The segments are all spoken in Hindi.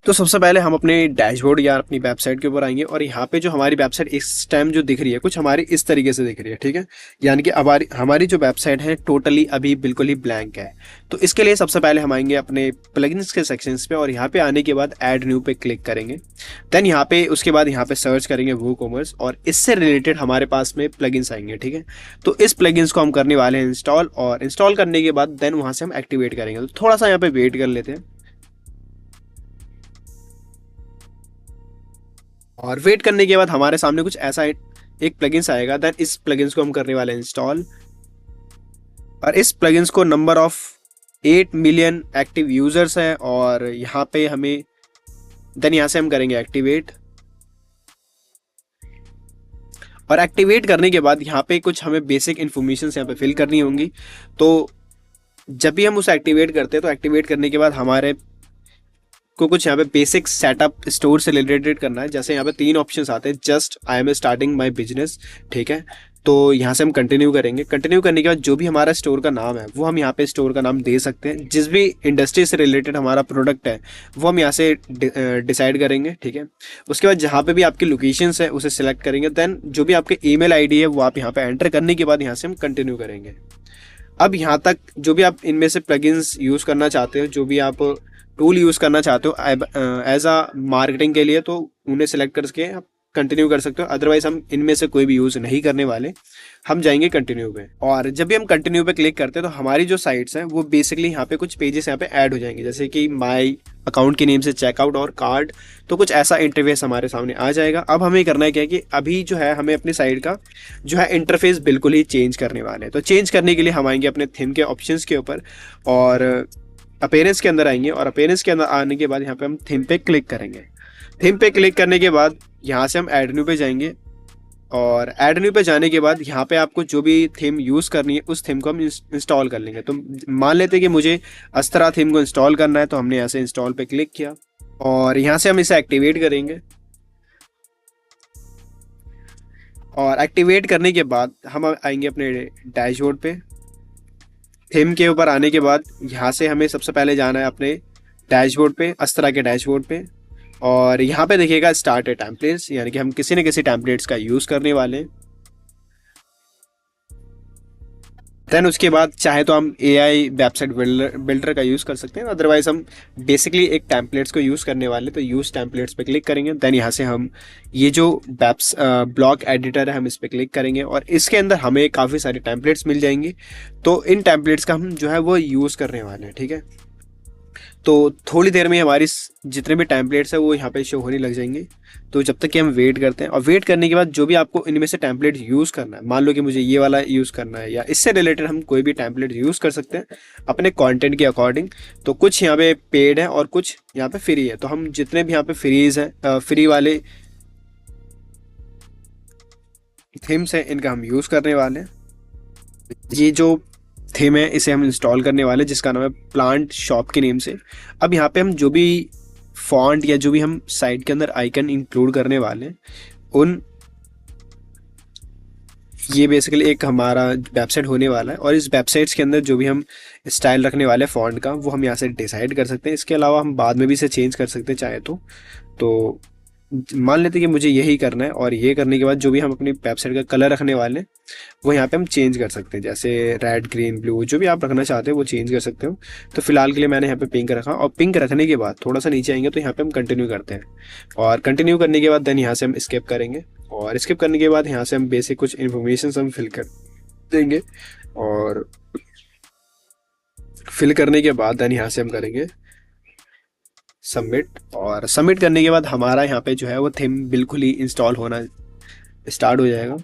तो सबसे पहले हम अपने डैशबोर्ड या अपनी वेबसाइट के ऊपर आएंगे और यहाँ पे जो हमारी वेबसाइट इस टाइम जो दिख रही है कुछ हमारी इस तरीके से दिख रही है, ठीक है। यानी कि हमारी हमारी जो वेबसाइट है टोटली अभी बिल्कुल ही ब्लैंक है। तो इसके लिए सबसे पहले हम आएंगे अपने प्लगइन्स के सेक्शंस पे और यहाँ पे आने के बाद ऐड न्यू पे क्लिक करेंगे। देन यहाँ पे उसके बाद यहाँ पे सर्च करेंगे वूकॉमर्स और इससे रिलेटेड हमारे पास में प्लगइन्स आएंगे, ठीक है। तो इस प्लगइन्स को हम करने वाले हैं इंस्टॉल, और इंस्टॉल करने के बाद देन वहाँ से हम एक्टिवेट करेंगे। तो थोड़ा सा यहाँ पे वेट कर लेते हैं और वेट करने के बाद हमारे सामने कुछ ऐसा एक प्लगइन्स आएगा। देन इस प्लगइन्स को हम करने वाले हैं इंस्टॉल, और इस प्लगइन्स को number of 8 million active users है और यहाँ पे हमें देन यहाँ से हम करेंगे एक्टिवेट। और एक्टिवेट करने के बाद यहाँ पे कुछ हमें बेसिक इन्फॉर्मेशन यहाँ पे फिल करनी होंगी। तो जब भी हम उसे एक्टिवेट करते हैं तो एक्टिवेट करने के बाद हमारे को कुछ यहाँ पे बेसिक सेटअप स्टोर से रिलेटेड करना है। जैसे यहाँ पे 3 ऑप्शंस आते हैं, just I am starting my business, ठीक है। तो यहाँ से हम कंटिन्यू करेंगे। कंटिन्यू करने के बाद जो भी हमारा स्टोर का नाम है वो हम यहाँ पे स्टोर का नाम दे सकते हैं। जिस भी इंडस्ट्री से रिलेटेड हमारा प्रोडक्ट है वो हम यहाँ से डिसाइड करेंगे, ठीक है। उसके बाद जहाँ पे भी आपकी लोकेशंस है उसे सिलेक्ट करेंगे। देन जो भी आपके ईमेल आईडी है वो आप यहाँ पे एंटर करने के बाद यहाँ से हम कंटिन्यू करेंगे। अब यहाँ तक जो भी आप इनमें से प्लगइन्स यूज़ करना चाहते हो, जो भी आप टूल यूज़ करना चाहते हो एज अ मार्केटिंग के लिए, तो उन्हें सेलेक्ट करके आप कंटिन्यू कर सकते हो। अदरवाइज हम इनमें से कोई भी यूज़ नहीं करने वाले, हम जाएंगे कंटिन्यू पे। और जब भी हम कंटिन्यू पे क्लिक करते हैं तो हमारी जो साइट्स हैं वो बेसिकली यहाँ पे कुछ पेजेस यहाँ पे ऐड हो जाएंगे, जैसे कि माई अकाउंट के नेम से चेकआउट और कार्ड। तो कुछ ऐसा इंटरफेस हमारे सामने आ जाएगा। अब हमें करना है क्या है कि अभी जो है हमें अपनी साइट का जो है इंटरफेस बिल्कुल ही चेंज करने वाले हैं। तो चेंज करने के लिए हम आएंगे अपने थीम के ऑप्शंस के ऊपर और अपीयरेंस के अंदर आएंगे। और अपीयरेंस के अंदर आने के बाद यहाँ पे हम थीम पे क्लिक करेंगे। थीम पे क्लिक करने के बाद यहाँ से हम ऐड न्यू पे जाएंगे और ऐड न्यू पे जाने के बाद यहाँ पे आपको जो भी थीम यूज़ करनी है उस थीम को हम इंस्टॉल कर लेंगे। तो मान लेते हैं कि मुझे अस्त्रा थीम को इंस्टॉल करना है, तो हमने यहाँ से इंस्टॉल पे क्लिक किया और यहाँ से हम इसे एक्टिवेट करेंगे। और एक्टिवेट करने के बाद हम आएंगे अपने डैशबोर्ड पे। थीम के ऊपर आने के बाद यहाँ से हमें सबसे पहले जाना है अपने डैशबोर्ड पे, अस्त्रा के डैशबोर्ड पे। और यहाँ पे देखिएगा स्टार्ट टेम्पलेट्स, यानी कि हम किसी न किसी टेम्पलेट्स का यूज़ करने वाले हैं। देन उसके बाद चाहे तो हम AI वेबसाइट बिल्डर का यूज़ कर सकते हैं, अदरवाइज हम बेसिकली एक टेम्पलेट्स को यूज़ करने वाले, तो यूज़ टेम्पलेट्स पे क्लिक करेंगे। देन यहाँ से हम ये जो ब्लॉक एडिटर है हम इस पर क्लिक करेंगे और इसके अंदर हमें काफ़ी सारे टेम्पलेट्स मिल जाएंगे। तो इन टेम्पलेट्स का हम जो है वो यूज़ करने वाले हैं, ठीक है। तो थोड़ी देर में हमारी जितने भी टेम्पलेट्स है वो यहाँ पे शो होने लग जाएंगे। तो जब तक कि हम वेट करते हैं, और वेट करने के बाद जो भी आपको इनमें से टेम्पलेट यूज़ करना है, मान लो कि मुझे ये वाला यूज़ करना है या इससे रिलेटेड हम कोई भी टेम्पलेट यूज़ कर सकते हैं अपने कंटेंट के अकॉर्डिंग। तो कुछ यहाँ पे पेड है और कुछ यहाँ पे फ्री है। तो हम जितने भी यहाँ पे फ्रीज हैं, फ्री वाले थीम्स हैं, इनका हम यूज़ करने वाले हैं। ये जो थीम है इसे हम इंस्टॉल करने वाले जिसका नाम है प्लांट शॉप के नेम से। अब यहाँ पे हम जो भी फॉन्ट या जो भी हम साइट के अंदर आइकन इंक्लूड करने वाले हैं उन ये बेसिकली एक हमारा वेबसाइट होने वाला है और इस वेबसाइट्स के अंदर जो भी हम स्टाइल रखने वाले फॉन्ट का वो हम यहाँ से डिसाइड कर सकते हैं। इसके अलावा हम बाद में भी इसे चेंज कर सकते हैं चाहे तो मान लेते हैं कि मुझे यही करना है और ये करने के बाद जो भी हम अपनी वेबसाइट का कलर रखने वाले हैं वो यहाँ पे हम चेंज कर सकते हैं, जैसे रेड ग्रीन ब्लू जो भी आप रखना चाहते हो वो चेंज कर सकते हो। तो फिलहाल के लिए मैंने यहाँ पे पिंक रखा और पिंक रखने के बाद थोड़ा सा नीचे आएंगे तो यहाँ पे हम कंटिन्यू करते हैं और कंटिन्यू करने के बाद देन यहाँ से हम स्किप करेंगे और स्किप करने के बाद यहाँ से हम बेसिक कुछ इन्फॉर्मेशन हम फिल कर देंगे और फिल करने के बाद देन यहाँ से हम करेंगे सबमिट। और सबमिट करने के बाद हमारा यहाँ पे जो है वो थीम बिल्कुल ही इंस्टॉल होना स्टार्ट हो जाएगा।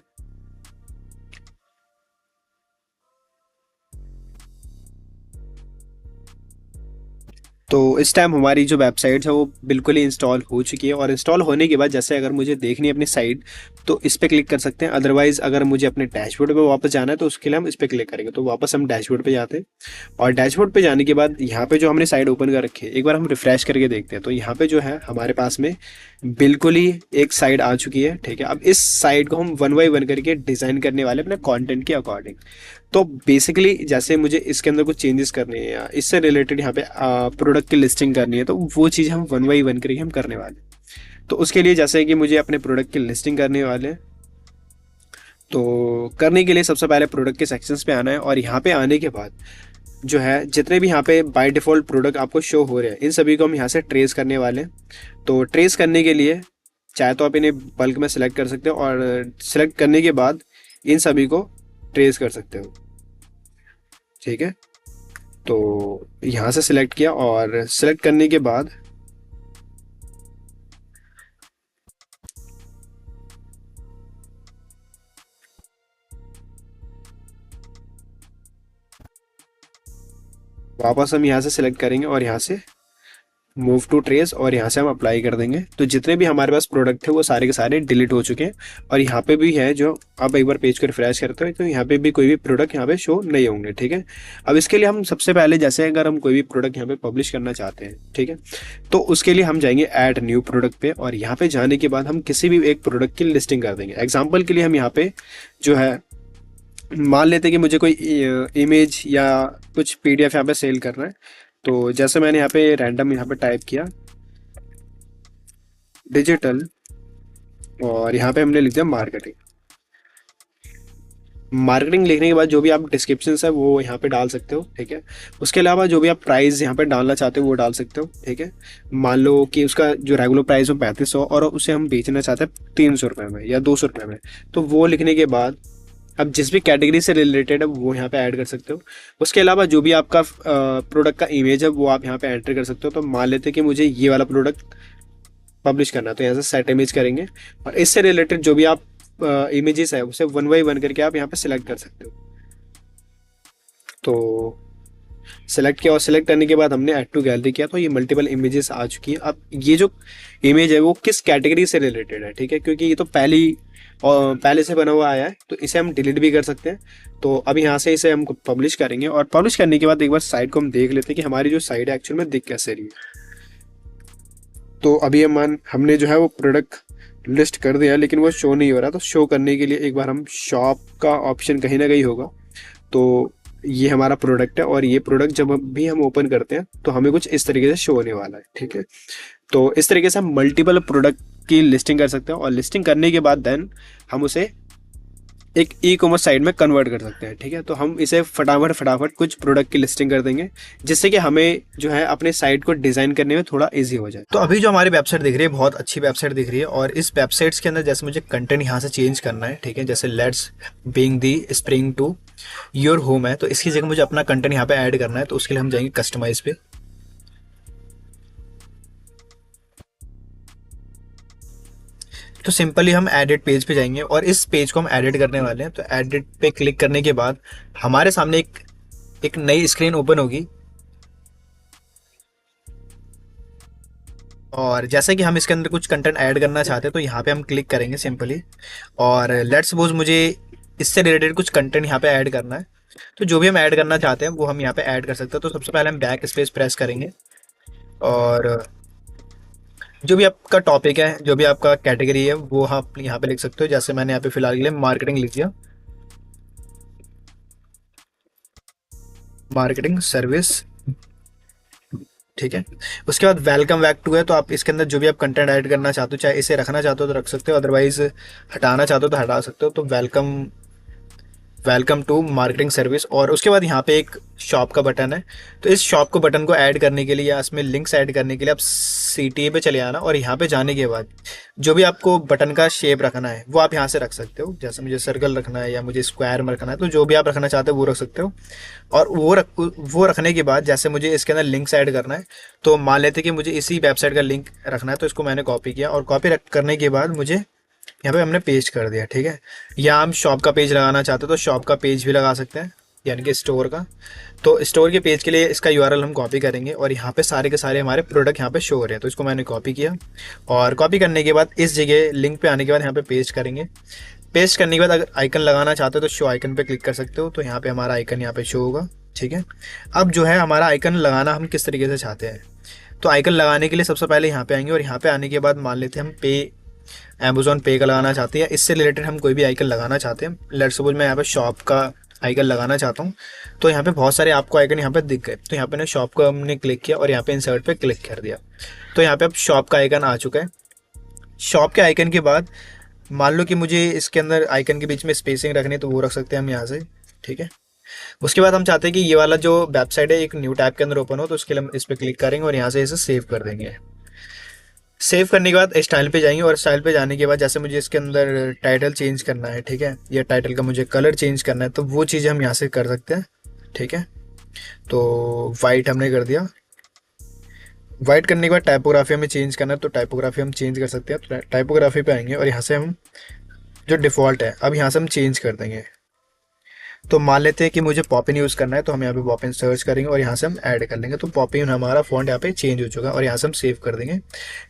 तो इस टाइम हमारी जो वेबसाइट है वो बिल्कुल ही इंस्टॉल हो चुकी है और इंस्टॉल होने के बाद जैसे अगर मुझे देखनी है अपनी साइट तो इस पर क्लिक कर सकते हैं। अदरवाइज अगर मुझे अपने डैशबोर्ड पे वापस जाना है तो उसके लिए हम इस पर क्लिक करेंगे। तो वापस हम डैशबोर्ड पे जाते हैं और डैशबोर्ड पे जाने के बाद यहाँ पे जो हमने साइट ओपन कर रखी है एक बार हम रिफ्रेश करके देखते हैं। तो यहाँ पे जो है हमारे पास में बिल्कुल ही एक साइट आ चुकी है, ठीक है। अब इस साइट को हम 1 बाय 1 करके डिज़ाइन करने वाले अपने कॉन्टेंट के अकॉर्डिंग। तो बेसिकली जैसे मुझे इसके अंदर कुछ चेंजेस करने हैं या इससे रिलेटेड यहाँ पे प्रोडक्ट की लिस्टिंग करनी है, तो वो चीज़ हम वन बाई वन करके हम करने वाले हैं। तो उसके लिए जैसे कि मुझे अपने प्रोडक्ट की लिस्टिंग करने वाले हैं, तो करने के लिए सबसे पहले प्रोडक्ट के सेक्शंस पे आना है, और यहाँ पे आने के बाद जो है जितने भी यहाँ पे बाय डिफ़ॉल्ट प्रोडक्ट आपको शो हो रहे हैं इन सभी को हम यहाँ से ट्रेस करने वाले हैं। तो ट्रेस करने के लिए चाहे तो आप इन्हें बल्क में सिलेक्ट कर सकते हो, और सिलेक्ट करने के बाद इन सभी को ट्रेस कर सकते हो। ठीक है, तो यहाँ से सिलेक्ट किया, और सिलेक्ट करने के बाद वापस हम यहाँ से सिलेक्ट करेंगे और यहाँ से मूव टू ट्रेस, और यहाँ से हम अप्लाई कर देंगे। तो जितने भी हमारे पास प्रोडक्ट थे वो सारे के सारे डिलीट हो चुके हैं, और यहाँ पे भी है जो आप एक बार पेज को रिफ्रेश करते हो तो यहाँ पे भी कोई भी प्रोडक्ट यहाँ पे शो नहीं होंगे। ठीक है, अब इसके लिए हम सबसे पहले जैसे अगर हम कोई भी प्रोडक्ट यहाँ पे पब्लिश करना चाहते हैं, ठीक है, तो उसके लिए हम जाएंगे ऐड न्यू प्रोडक्ट पे, और यहाँ पे जाने के बाद हम किसी भी एक प्रोडक्ट की लिस्टिंग कर देंगे। एग्जाम्पल के लिए हम यहाँ पे जो है मान लेते हैं कि मुझे कोई इमेज या कुछ PDF यहाँ पे सेल करना है। तो जैसे मैंने यहाँ पे रैंडम यहाँ पे टाइप किया डिजिटल, और यहाँ पे हमने लिख दिया मार्केटिंग। मार्केटिंग लिखने के बाद जो भी आप डिस्क्रिप्शन है वो यहाँ पे डाल सकते हो। ठीक है, उसके अलावा जो भी आप प्राइस यहाँ पे डालना चाहते हो वो डाल सकते हो। ठीक है, मान लो कि उसका जो रेगुलर प्राइस हो 3500 और उसे हम बेचना चाहते हैं 300 रुपये में या 200 रुपये में, तो वो लिखने के बाद अब जिस भी कैटेगरी से रिलेटेड है वो यहाँ पे ऐड कर सकते हो। उसके अलावा जो भी आपका प्रोडक्ट का इमेज है वो आप यहाँ पे एंटर कर सकते हो। तो मान लेते हैं कि मुझे ये वाला प्रोडक्ट पब्लिश करना है, तो यहाँ से सेट इमेज करेंगे, और इससे रिलेटेड जो भी आप इमेजेस है उसे वन बाई वन करके आप यहाँ पे सिलेक्ट कर सकते हो। तो सिलेक्ट किया, और सिलेक्ट करने के बाद हमने ऐड टू गैलरी किया, तो ये मल्टीपल इमेजेस आ चुकी है। अब ये जो इमेज है वो किस कैटेगरी से रिलेटेड है, ठीक है, क्योंकि ये तो पहले से बना हुआ आया है, तो इसे हम डिलीट भी कर सकते हैं। तो अब यहाँ से इसे हम पब्लिश करेंगे, और पब्लिश करने के बाद एक बार साइट को हम देख लेते हैं कि हमारी जो साइट है एक्चुअल में दिख कैसे रही है। तो अभी हमने जो है वो प्रोडक्ट लिस्ट कर दिया, लेकिन वो शो नहीं हो रहा। तो शो करने के लिए एक बार हम शॉप का ऑप्शन कहीं ना कहीं होगा। तो ये हमारा प्रोडक्ट है, और ये प्रोडक्ट जब भी हम ओपन करते हैं तो हमें कुछ इस तरीके से शो होने वाला है। ठीक है, तो इस तरीके से हम मल्टीपल प्रोडक्ट की लिस्टिंग कर सकते हैं, और लिस्टिंग करने के बाद देन हम उसे एक ई-कॉमर्स साइट में कन्वर्ट कर सकते हैं। ठीक है, तो हम इसे फटाफट कुछ प्रोडक्ट की लिस्टिंग कर देंगे, जिससे कि हमें जो है अपने साइट को डिज़ाइन करने में थोड़ा इजी हो जाए। तो अभी जो हमारी वेबसाइट दिख रही है बहुत अच्छी वेबसाइट दिख रही है, और इस वेबसाइट्स के अंदर जैसे मुझे कंटेंट यहाँ से चेंज करना है, ठीक है, जैसे let's being the spring to your home है, तो इसकी जगह मुझे अपना कंटेंट यहाँ पे ऐड करना है। तो उसके लिए हम जाएंगे कस्टमाइज पे, तो सिंपली हम एडिट पेज पे जाएंगे, और इस पेज को हम एडिट करने वाले हैं। तो एडिट पे क्लिक करने के बाद हमारे सामने एक नई स्क्रीन ओपन होगी, और जैसे कि हम इसके अंदर कुछ कंटेंट ऐड करना चाहते हैं तो यहाँ पे हम क्लिक करेंगे सिंपली, और लेट्स सपोज मुझे इससे रिलेटेड कुछ कंटेंट यहाँ पे ऐड करना है। तो जो भी हम ऐड करना चाहते हैं वो हम यहाँ पे ऐड कर सकते हैं। तो सबसे पहले हम बैक स्पेस प्रेस करेंगे, और जो भी आपका टॉपिक है, जो भी आपका कैटेगरी है वो आप यहाँ पे लिख सकते हो। जैसे मैंने यहाँ पे फिलहाल के लिए मार्केटिंग लिख दिया, मार्केटिंग सर्विस। ठीक है, उसके बाद वेलकम बैक टू है, तो आप इसके अंदर जो भी आप कंटेंट ऐड करना चाहते हो, चाहे इसे रखना चाहते हो तो रख सकते हो, अदरवाइज हटाना चाहते हो तो हटा सकते हो। तो वेलकम टू मार्केटिंग सर्विस, और उसके बाद यहाँ पे एक शॉप का बटन है। तो इस शॉप को बटन को ऐड करने के लिए या इसमें लिंक्स ऐड करने के लिए आप CTA पे चले आना, और यहाँ पे जाने के बाद जो भी आपको बटन का शेप रखना है वो आप यहाँ से रख सकते हो। जैसे मुझे सर्कल रखना है या मुझे स्क्वायर में रखना है, तो जो भी आप रखना चाहते हो वो रख सकते हो। और वो रखने के बाद जैसे मुझे इसके अंदर लिंक्स ऐड करना है, तो मान लेते कि मुझे इसी वेबसाइट का लिंक रखना है, तो इसको मैंने कॉपी किया, और कॉपी करने के बाद मुझे यहाँ पे हमने पेस्ट कर दिया। ठीक है, या हम शॉप का पेज लगाना चाहते हो तो शॉप का पेज भी लगा सकते हैं, यानी कि स्टोर का। तो स्टोर के पेज के लिए इसका URL हम कॉपी करेंगे, और यहाँ पे सारे के सारे हमारे प्रोडक्ट यहाँ पे शो हो रहे हैं। तो इसको मैंने कॉपी किया, और कॉपी करने के बाद इस जगह लिंक पे आने के बाद यहाँ पे पेस्ट करेंगे। पेस्ट करने के बाद अगर आइकन लगाना चाहते हो तो शो आइकन पे क्लिक कर सकते हो, तो यहाँ पे हमारा आइकन यहाँ पे शो होगा। ठीक है, अब जो है हमारा आइकन लगाना हम किस तरीके से चाहते हैं, तो आइकन लगाने के लिए सबसे पहले यहाँ पे आएंगे, और यहाँ पे आने के बाद मान लेते हैं हम अमेज़ॉन पे का लगाना चाहते हैं, या इससे रिलेटेड हम कोई भी आइकन लगाना चाहते हैं। लेट्स सपोज मैं यहाँ पे शॉप का आइकन लगाना चाहता हूँ, तो यहाँ पे बहुत सारे आपको आइकन यहाँ पे दिख गए। तो यहाँ पे ना शॉप को हमने क्लिक किया और यहाँ पे इंसर्ट पे क्लिक कर दिया, तो यहाँ पे अब शॉप का आइकन आ चुका है। शॉप के आइकन के बाद मान लो कि मुझे इसके अंदर आइकन के बीच में स्पेसिंग रखनी है, तो वो रख सकते हैं हम यहाँ से, ठीक है। उसके बाद हम चाहते हैं कि ये वाला जो वेबसाइट है एक न्यू टैब के अंदर ओपन हो, तो उसके लिए हम इस पर क्लिक करेंगे और यहाँ से इसे सेव कर देंगे। सेव करने के बाद स्टाइल पे जाएंगे और स्टाइल पे जाने के बाद जैसे मुझे इसके अंदर टाइटल चेंज करना है, ठीक है, या टाइटल का मुझे कलर चेंज करना है, तो वो चीज़ें हम यहाँ से कर सकते हैं, ठीक है। तो वाइट हमने कर दिया। वाइट करने के बाद टाइपोग्राफी हमें चेंज करना है, तो टाइपोग्राफी हम चेंज कर सकते हैं। तो टाइपोग्राफी पे आएंगे और यहाँ से हम जो डिफ़ॉल्ट है अब यहाँ से हम चेंज कर देंगे। तो मान लेते हैं कि मुझे पॉपिन यूज़ करना है, तो हम यहाँ पे पॉपिन सर्च करेंगे और यहाँ से हम ऐड कर लेंगे। तो पॉपिन हमारा फ़ॉन्ट यहाँ पे चेंज हो चुका है और यहाँ से हम सेव कर देंगे।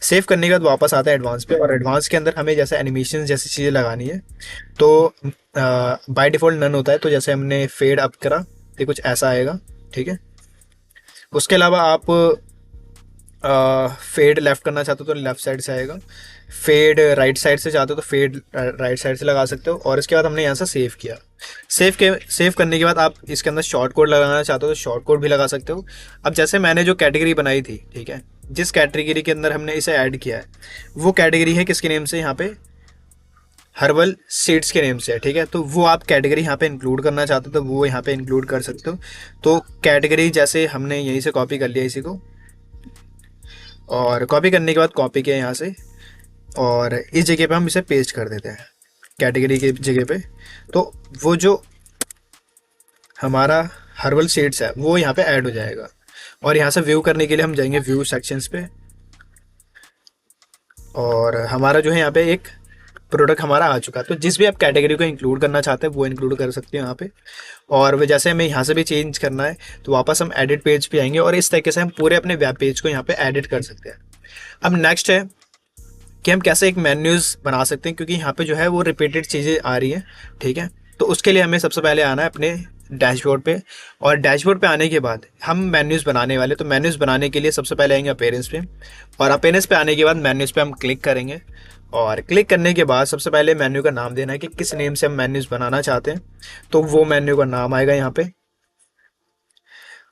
सेव करने के बाद वापस आता है एडवांस पे, और एडवांस के अंदर हमें जैसे एनिमेशन जैसी चीज़ें लगानी है, तो बाय डिफ़ॉल्ट नन होता है। तो जैसे हमने फेड अप करा तो कुछ ऐसा आएगा, ठीक है। उसके अलावा आप फेड लेफ़्ट करना चाहते हो तो लेफ़्ट साइड से आएगा, फेड राइट साइड से चाहते हो तो फेड राइट साइड से लगा सकते हो। और इसके बाद हमने यहाँ से सेव किया। सेव करने के बाद आप इसके अंदर शॉर्ट कोड लगाना चाहते हो तो शॉर्ट कोड भी लगा सकते हो। अब जैसे मैंने जो कैटेगरी बनाई थी, ठीक है, जिस कैटेगरी के अंदर हमने इसे ऐड किया है वो कैटेगरी है किसके नेम से, यहाँ पे हर्बल सीड्स के नेम से है, ठीक है। तो वो आप कैटेगरी यहाँ पे इंक्लूड करना चाहते हो तो वो यहाँ पे इंक्लूड कर सकते हो। तो कैटेगरी जैसे हमने यहीं से कॉपी कर लिया इसी को, और कॉपी करने के बाद कॉपी किया यहाँ से, और इस जगह पे हम इसे पेस्ट कर देते हैं कैटेगरी की जगह पे। तो वो जो हमारा हर्बल सीड्स है वो यहाँ पे ऐड हो जाएगा। और यहाँ से व्यू करने के लिए हम जाएंगे व्यू सेक्शंस पे, और हमारा जो है यहाँ पे एक प्रोडक्ट हमारा आ चुका है। तो जिस भी आप कैटेगरी को इंक्लूड करना चाहते हैं वो इंक्लूड कर सकते हैं यहाँ पे। और वो जैसे हमें यहाँ से भी चेंज करना है तो वापस हम एडिट पेज पे आएंगे और इस तरीके से हम पूरे अपने वेब पेज को यहाँ पे एडिट कर सकते हैं। अब नेक्स्ट है कि हम कैसे एक मेन्यूज़ बना सकते हैं, क्योंकि यहाँ पे जो है वो रिपीटेड चीज़ें आ रही हैं, ठीक है। तो उसके लिए हमें सबसे पहले आना है अपने डैशबोर्ड पे, और डैशबोर्ड पे आने के बाद हम मेन्यूज़ बनाने वाले। तो मेन्यूज़ बनाने के लिए सबसे पहले आएंगे अपीयरेंस पे, और अपीयरेंस पे आने के बाद मेन्यूज़ पे हम क्लिक करेंगे। और क्लिक करने के बाद सबसे पहले मेन्यू का नाम देना है कि किस नेम से हम मेन्यूज़ बनाना चाहते हैं, तो वो मेन्यू का नाम आएगा यहाँ पे।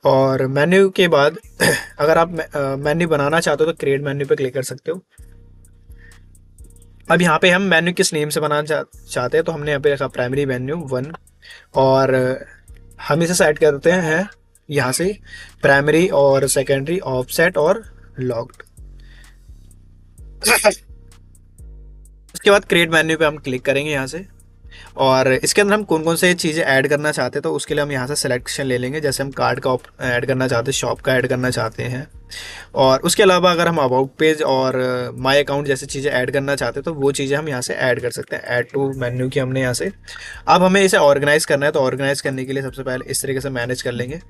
और मेन्यू के बाद अगर आप मेन्यू बनाना चाहते हो तो क्रिएट मेन्यू पे क्लिक कर सकते हो। अब यहाँ पे हम मेन्यू किस नेम से बनाना चाहते हैं, तो हमने यहाँ पे रखा प्राइमरी मेन्यू 1, और हम इसे सेट करते हैं यहाँ से प्राइमरी और सेकेंडरी, ऑफसेट और लॉक्ड। उसके बाद क्रिएट मेन्यू पे हम क्लिक करेंगे यहाँ से, और इसके अंदर हम कौन कौन से चीज़ें ऐड करना चाहते हैं तो उसके लिए हम यहाँ से सिलेक्शन ले लेंगे। जैसे हम कार्ड का ऐड करना चाहते हैं, शॉप का ऐड करना चाहते हैं, और उसके अलावा अगर हम अबाउट पेज और माय अकाउंट जैसी चीज़ें ऐड करना चाहते हैं तो वो चीज़ें हम यहाँ से ऐड कर सकते हैं। ऐड टू मेन्यू की हमने यहाँ से। अब हमें इसे ऑर्गेनाइज़ करना है, तो ऑर्गेनाइज़ करने के लिए सबसे पहले इस तरीके से मैनेज कर लेंगे।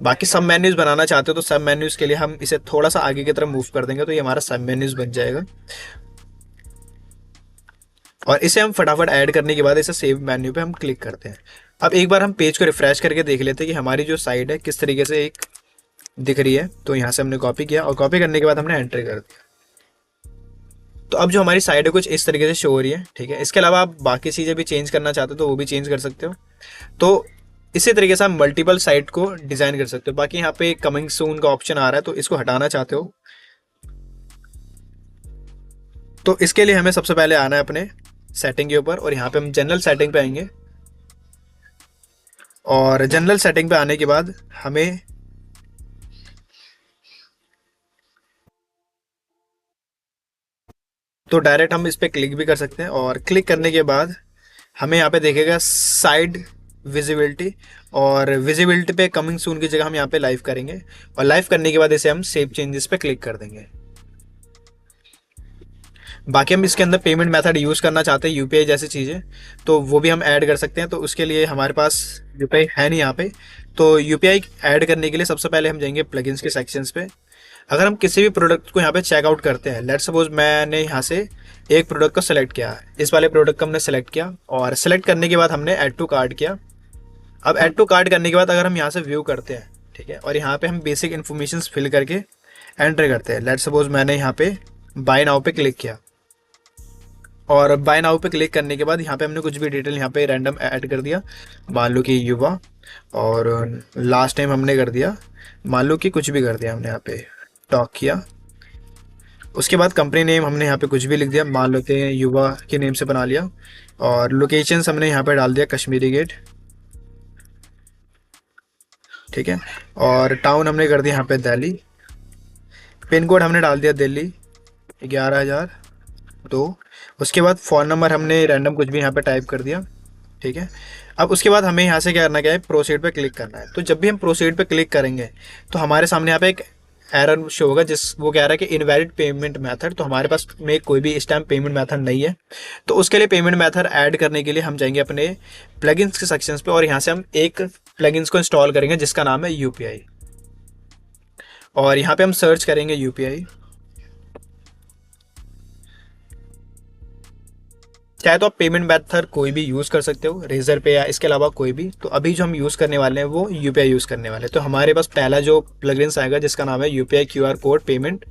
बाकी सब मेन्यूज़ बनाना चाहते हो तो सब मेन्यूज़ के लिए हम इसे थोड़ा सा आगे की तरफ मूव कर देंगे, तो ये हमारा सब मेन्यूज़ बन जाएगा। और इसे हम फटाफट ऐड करने के बाद इसे सेव मेन्यू पे हम क्लिक करते हैं। अब एक बार हम पेज को रिफ्रेश करके देख लेते हैं कि हमारी जो साइट है किस तरीके से एक दिख रही है। तो यहाँ से हमने कॉपी किया और कॉपी करने के बाद हमने एंटर कर दिया। तो अब जो हमारी साइट है कुछ इस तरीके से शो हो रही है, ठीक है। इसके अलावा आप बाकी चीज़ें भी चेंज करना चाहते हो तो वो भी चेंज कर सकते हो। तो इसी तरीके से हम मल्टीपल साइट को डिज़ाइन कर सकते हो। बाकी यहाँ पे कमिंग सून का ऑप्शन आ रहा है, तो इसको हटाना चाहते हो तो इसके लिए हमें सबसे पहले आना है अपने सेटिंग के ऊपर, और यहाँ पे हम जनरल सेटिंग पे आएंगे। और जनरल सेटिंग पे आने के बाद हमें तो डायरेक्ट हम इस पर क्लिक भी कर सकते हैं, और क्लिक करने के बाद हमें यहाँ पे देखेगा साइड विजिबिलिटी, और विजिबिलिटी पे कमिंग सून की जगह हम यहाँ पे लाइव करेंगे, और लाइव करने के बाद इसे हम सेव चेंजेस पे क्लिक कर देंगे। बाकी हम इसके अंदर पेमेंट मेथड यूज़ करना चाहते हैं, यूपीआई जैसी चीज़ें, तो वो भी हम ऐड कर सकते हैं। तो उसके लिए हमारे पास यूपीआई है नहीं यहाँ पे, तो यूपीआई ऐड करने के लिए सबसे पहले हम जाएंगे प्लगइन्स के सेक्शंस पे। अगर हम किसी भी प्रोडक्ट को यहाँ पे चेकआउट करते हैं, लेट्स सपोज मैंने यहाँ से एक प्रोडक्ट को सेलेक्ट किया, इस वाले प्रोडक्ट को हमने सेलेक्ट किया, और सेलेक्ट करने के बाद हमने ऐड टू कार्ट किया। अब ऐड टू कार्ट करने के बाद अगर हम यहाँ से व्यू करते हैं, ठीक है, और यहाँ पे हम बेसिक इन्फॉर्मेशन फिल करके एंटर करते हैं। लेट्स सपोज मैंने यहाँ पे बाय नाउ पे क्लिक किया, और बाय नाउ पे क्लिक करने के बाद यहाँ पे हमने कुछ भी डिटेल यहाँ पे रैंडम ऐड कर दिया, मान लो कि युवा, और लास्ट टाइम हमने कर दिया, मान लो कि कुछ भी कर दिया हमने यहाँ पे टॉक किया। उसके बाद कंपनी नेम हमने यहाँ पे कुछ भी लिख दिया, मान लेते हैं युवा के नेम से बना लिया। और लोकेशंस हमने यहाँ पे डाल दिया कश्मीरी गेट, ठीक है। और टाउन हमने कर दिया यहाँ पे दिल्ली। पिन कोड हमने डाल दिया दिल्ली 11,002। उसके बाद फ़ोन नंबर हमने रैंडम कुछ भी यहाँ पे टाइप कर दिया, ठीक है। अब उसके बाद हमें यहाँ से क्या करना, क्या है, प्रोसीड पे क्लिक करना है। तो जब भी हम प्रोसीड पे क्लिक करेंगे तो हमारे सामने यहाँ पे एक एरर शो होगा, वो कह रहा है कि इनवैलिड पेमेंट मेथड। तो हमारे पास में कोई भी इस टाइम पेमेंट मेथड नहीं है। तो उसके लिए पेमेंट मेथड ऐड करने के लिए हम जाएंगे अपने प्लगइन्स के सेक्शंस पे, और यहाँ से हम एक प्लगइन्स को इंस्टॉल करेंगे जिसका नाम है यूपीआई। और यहाँ पे हम सर्च करेंगे यूपीआई। चाहे तो आप पेमेंट मेथड कोई भी यूज़ कर सकते हो, रेजर पे या इसके अलावा कोई भी। तो अभी जो हम यूज़ करने वाले हैं वो यूपीआई यूज़ करने वाले हैं। तो हमारे पास पहला जो प्लगइन्स आएगा जिसका नाम है यूपीआई क्यूआर कोड पेमेंट,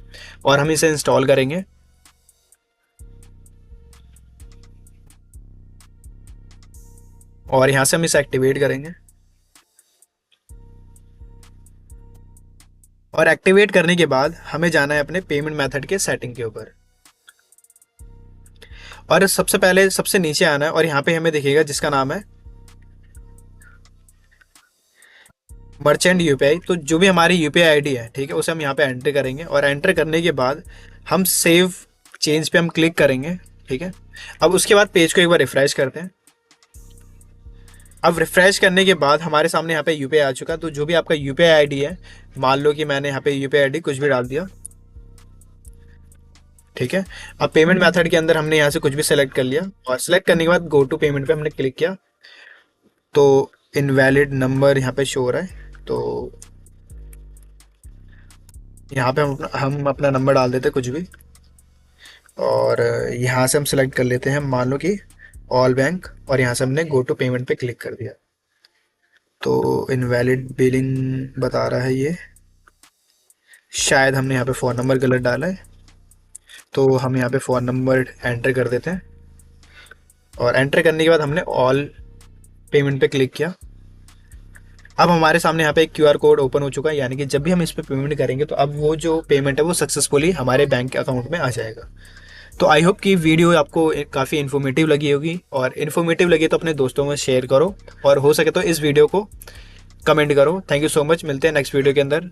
और हम इसे इंस्टॉल करेंगे। और यहाँ से हम इसे एक्टिवेट करेंगे। और एक्टिवेट करने के बाद हमें जाना है अपने पेमेंट मेथड के सेटिंग के ऊपर, और सबसे पहले सबसे नीचे आना है, और यहाँ पे हमें दिखेगा जिसका नाम है मर्चेंट यूपीआई। तो जो भी हमारी यूपीआई आईडी है, ठीक है, उसे हम यहाँ पे एंटर करेंगे। और एंटर करने के बाद हम सेव चेंज पे हम क्लिक करेंगे, ठीक है। अब उसके बाद पेज को एक बार रिफ्रेश करते हैं। अब रिफ्रेश करने के बाद हमारे सामने यहाँ पे यूपीआई आ चुका। तो जो भी आपका यूपीआई आईडी है, मान लो कि मैंने यहाँ पे यूपीआई आईडी कुछ भी डाल दिया, ठीक है। अब पेमेंट मेथड के अंदर हमने यहाँ से कुछ भी सेलेक्ट कर लिया, और सेलेक्ट करने के बाद गो टू पेमेंट पे हमने क्लिक किया। तो इनवैलिड नंबर यहाँ पे शो हो रहा है। तो यहाँ पे हम अपना नंबर डाल देते कुछ भी, और यहाँ से हम सेलेक्ट कर लेते हैं, मान लो कि ऑल बैंक, और यहाँ से हमने गो टू पेमेंट पे क्लिक कर दिया। तो इनवैलिड बिलिंग बता रहा है ये, शायद हमने यहाँ पे फ़ोन नंबर गलत डाला है। तो हम यहाँ पे फ़ोन नंबर एंटर कर देते हैं, और एंटर करने के बाद हमने ऑल पेमेंट पे क्लिक किया। अब हमारे सामने यहाँ पे एक क्यूआर कोड ओपन हो चुका है, यानी कि जब भी हम इस पर पेमेंट करेंगे तो अब वो जो पेमेंट है वो सक्सेसफुली हमारे बैंक के अकाउंट में आ जाएगा। तो आई होप कि वीडियो आपको काफ़ी इन्फॉर्मेटिव लगी होगी, और इन्फॉर्मेटिव लगी तो अपने दोस्तों में शेयर करो, और हो सके तो इस वीडियो को कमेंट करो। थैंक यू सो मच, मिलते हैं नेक्स्ट वीडियो के अंदर।